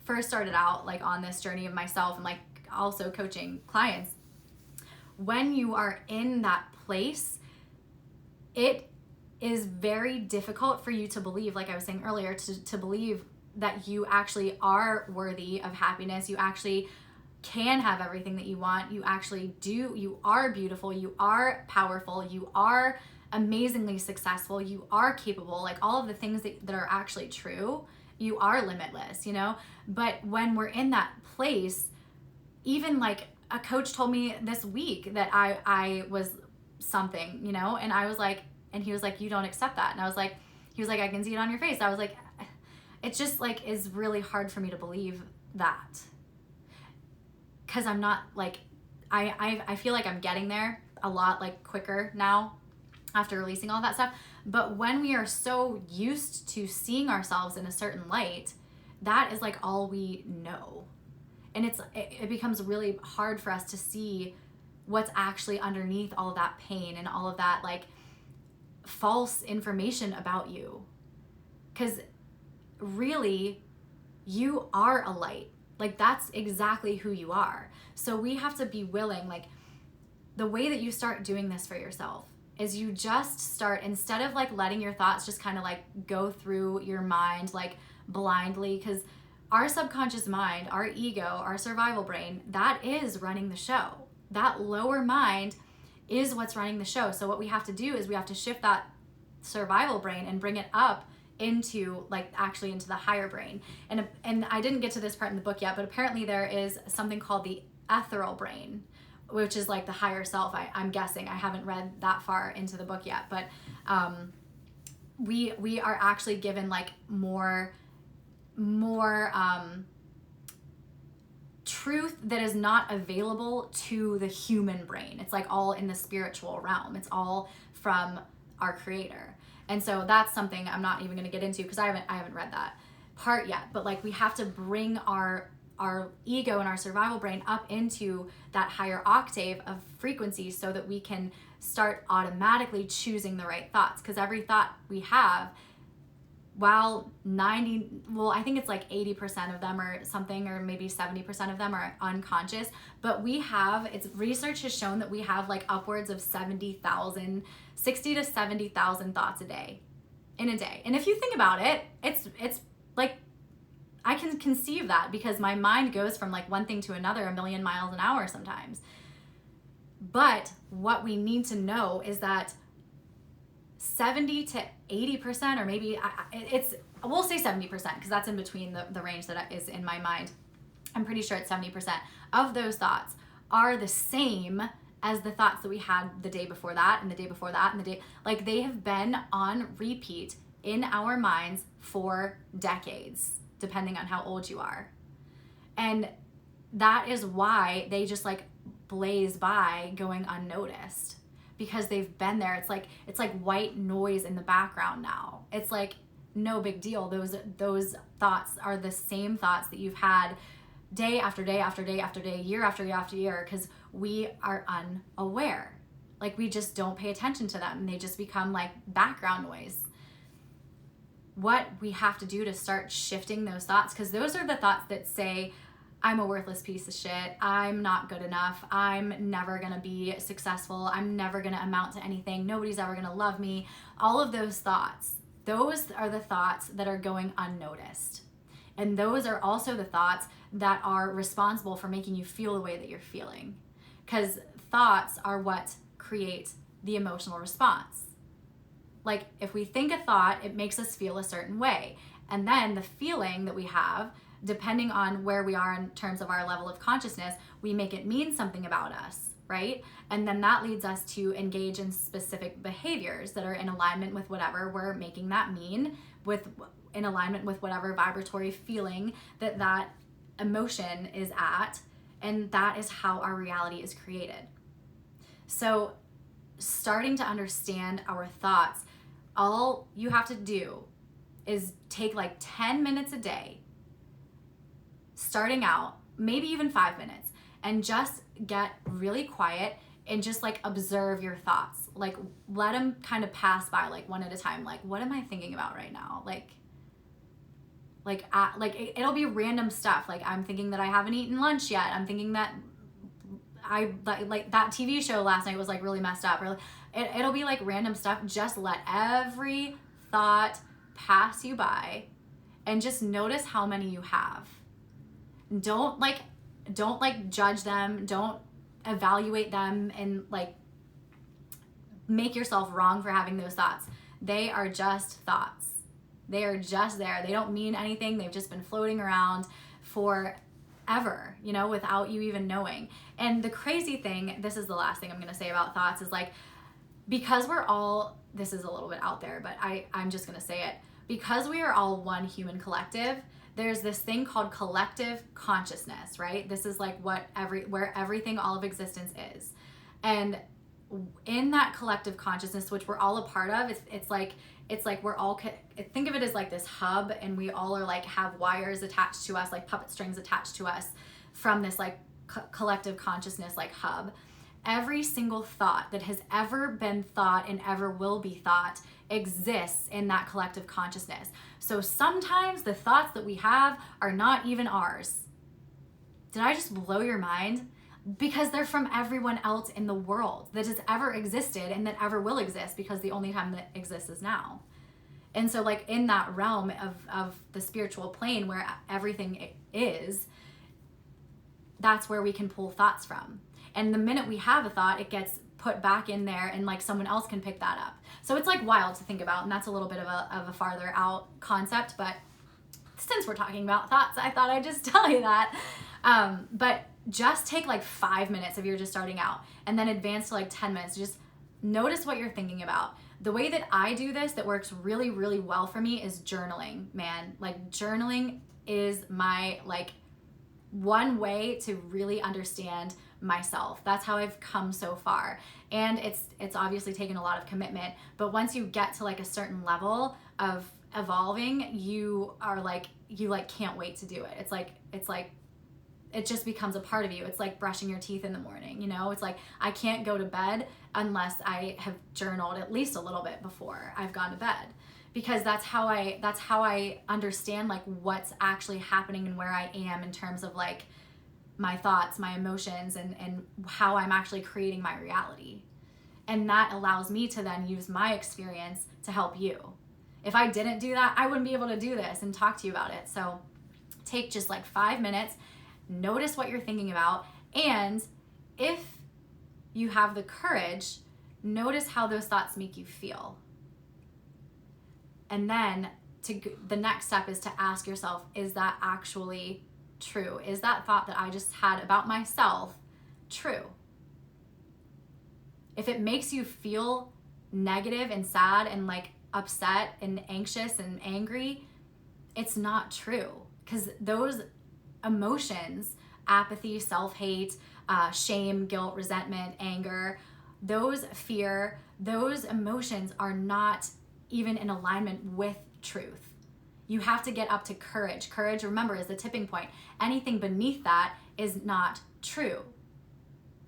first started out like on this journey of myself and like also coaching clients, when you are in that place, it is very difficult for you to believe, like I was saying earlier, to believe that you actually are worthy of happiness. You actually can have everything that you want. You actually do. You are beautiful. You are powerful. You are amazingly successful. You are capable. Like, all of the things that are actually true. You are limitless, you know? But when we're in that place, even like a coach told me this week that I was something, you know? And I was like, and he was like, you don't accept that. And I was like, he was like, I can see it on your face. I was like, it just like is really hard for me to believe that, because I'm not like, I feel like I'm getting there a lot like quicker now. after releasing all that stuff. But when we are so used to seeing ourselves in a certain light, that is like all we know. And it becomes really hard for us to see what's actually underneath all of that pain and all of that like false information about you. Because really, you are a light. Like, that's exactly who you are. So we have to be willing, like, the way that you start doing this for yourself is you just start, instead of like letting your thoughts just kind of like go through your mind like blindly, because our subconscious mind, our ego, our survival brain, that is running the show. That lower mind is what's running the show. So what we have to do is we have to shift that survival brain and bring it up into like actually into the higher brain. And I didn't get to this part in the book yet, but apparently there is something called the ethereal brain, which is like the higher self. I'm guessing. I haven't read that far into the book yet, but we are actually given like more truth that is not available to the human brain. It's like all in the spiritual realm. It's all from our creator. And so that's something I'm not even going to get into because I haven't read that part yet. But like we have to bring our ego and our survival brain up into that higher octave of frequency so that we can start automatically choosing the right thoughts. Because every thought we have, while I think it's like 80% of them or something, or maybe 70% of them are unconscious, but research has shown that we have like upwards of 60 to 70,000 thoughts in a day. And if you think about it, it's like, I can conceive that because my mind goes from like one thing to another 1,000,000 miles an hour sometimes. But what we need to know is that 70 to 80%, or maybe we'll say 70% because that's in between the range that is in my mind. I'm pretty sure it's 70% of those thoughts are the same as the thoughts that we had the day before that and the day before that and the day, like they have been on repeat in our minds for decades, depending on how old you are. And that is why they just like blaze by going unnoticed, because they've been there. It's like white noise in the background now. It's like no big deal. Those thoughts are the same thoughts that you've had day after day after day after day, year after year after year, because we are unaware. Like we just don't pay attention to them and they just become like background noise. What we have to do to start shifting those thoughts, because those are the thoughts that say, I'm a worthless piece of shit, I'm not good enough, I'm never gonna be successful, I'm never gonna amount to anything, nobody's ever gonna love me. All of those thoughts, those are the thoughts that are going unnoticed. And those are also the thoughts that are responsible for making you feel the way that you're feeling. Because thoughts are what create the emotional response. Like if we think a thought, it makes us feel a certain way. And then the feeling that we have, depending on where we are in terms of our level of consciousness, we make it mean something about us, right? And then that leads us to engage in specific behaviors that are in alignment with whatever we're making that mean, in alignment with whatever vibratory feeling that emotion is at. And that is how our reality is created. So starting to understand our thoughts, all you have to do is take like 10 minutes a day, starting out, maybe even 5 minutes, and just get really quiet and just like observe your thoughts. Like let them kind of pass by like one at a time. Like, what am I thinking about right now? It'll be random stuff. Like I'm thinking that I haven't eaten lunch yet. I'm thinking that I like that TV show last night was like really messed up. Or it'll be like random stuff. Just let every thought pass you by and just notice how many you have. Don't judge them. Don't evaluate them and like make yourself wrong for having those thoughts. They are just thoughts. They are just there. They don't mean anything. They've just been floating around forever, without you even knowing. And the crazy thing, this is the last thing I'm going to say about thoughts, is like, because we're all, this is a little bit out there, but I'm just going to say it. Because we are all one human collective, there's this thing called collective consciousness, right? This is like where everything, all of existence is. And in that collective consciousness, which we're all a part of, it's like we're all, think of it as like this hub, and we all are like have wires attached to us, like puppet strings attached to us from this like collective consciousness like hub. Every single thought that has ever been thought and ever will be thought exists in that collective consciousness. So sometimes the thoughts that we have are not even ours. Did I just blow your mind? Because they're from everyone else in the world that has ever existed and that ever will exist, because the only time that exists is now. And so like in that realm of the spiritual plane where everything is, that's where we can pull thoughts from. And the minute we have a thought, it gets put back in there, and like someone else can pick that up. So it's like wild to think about, and that's a little bit of a farther out concept, but since we're talking about thoughts, I thought I'd just tell you that. But just take like 5 minutes if you're just starting out, and then advance to like 10 minutes. Just notice what you're thinking about. The way that I do this that works really, really well for me is journaling, man. Like journaling is my like one way to really understand myself. That's how I've come so far. And it's obviously taken a lot of commitment, but once you get to like a certain level of evolving, you can't wait to do it. It's like it just becomes a part of you. It's like brushing your teeth in the morning, you know? It's like I can't go to bed unless I have journaled at least a little bit before I've gone to bed, because that's how I understand like what's actually happening and where I am in terms of like my thoughts, my emotions, and how I'm actually creating my reality. And that allows me to then use my experience to help you. If I didn't do that, I wouldn't be able to do this and talk to you about it. So take just like 5 minutes, notice what you're thinking about, and if you have the courage, notice how those thoughts make you feel. And then the next step is to ask yourself, is that actually true? Is that thought that I just had about myself true? If it makes you feel negative and sad and like upset and anxious and angry, it's not true, because those emotions, apathy, self-hate, shame, guilt, resentment, anger, fear, those emotions are not even in alignment with truth. You have to get up to courage. Courage, remember, is the tipping point. Anything beneath that is not true.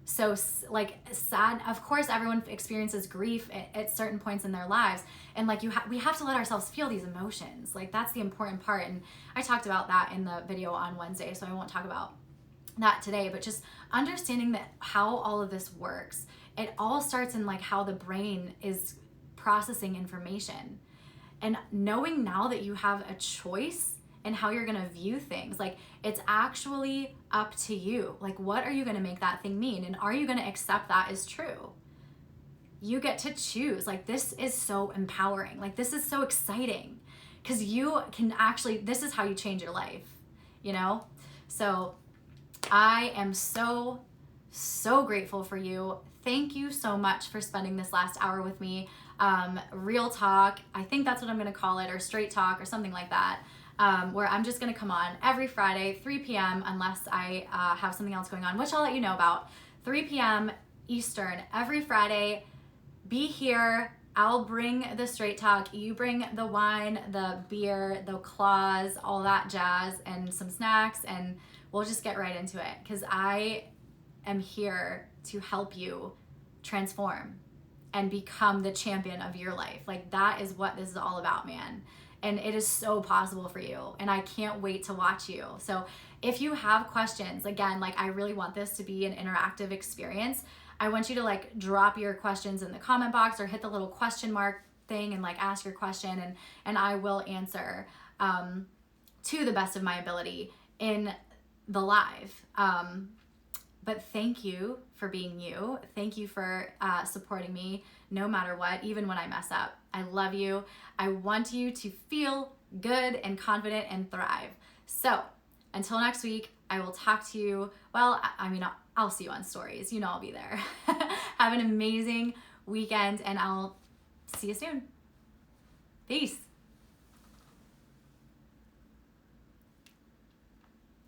So like sad, of course everyone experiences grief at certain points in their lives, and like we have to let ourselves feel these emotions. Like that's the important part, and I talked about that in the video on Wednesday, so I won't talk about that today, but just understanding that how all of this works. It all starts in like how the brain is processing information. And knowing now that you have a choice in how you're gonna view things, like it's actually up to you. Like what are you gonna make that thing mean? And are you gonna accept that as true? You get to choose. Like this is so empowering. Like this is so exciting, because you can actually, this is how you change your life, you know? So I am so grateful for you. Thank you so much for spending this last hour with me. Real talk, I think that's what I'm gonna call it, or straight talk or something like that, where I'm just gonna come on every Friday, 3 p.m. unless I have something else going on, which I'll let you know about. 3 p.m. Eastern every Friday. Be here. I'll bring the straight talk. You bring the wine, the beer, the claws, all that jazz, and some snacks, and we'll just get right into it, because I am here to help you transform and become the champion of your life. Like that is what this is all about, man. And it is so possible for you, and I can't wait to watch you. So if you have questions, again, like I really want this to be an interactive experience. I want you to like drop your questions in the comment box, or hit the little question mark thing and like ask your question, and I will answer to the best of my ability in the live. But thank you for being you. Thank you for supporting me no matter what, even when I mess up. I love you. I want you to feel good and confident and thrive. So until next week, I will talk to you. Well, I mean, I'll see you on stories. You know I'll be there. Have an amazing weekend, and I'll see you soon. Peace.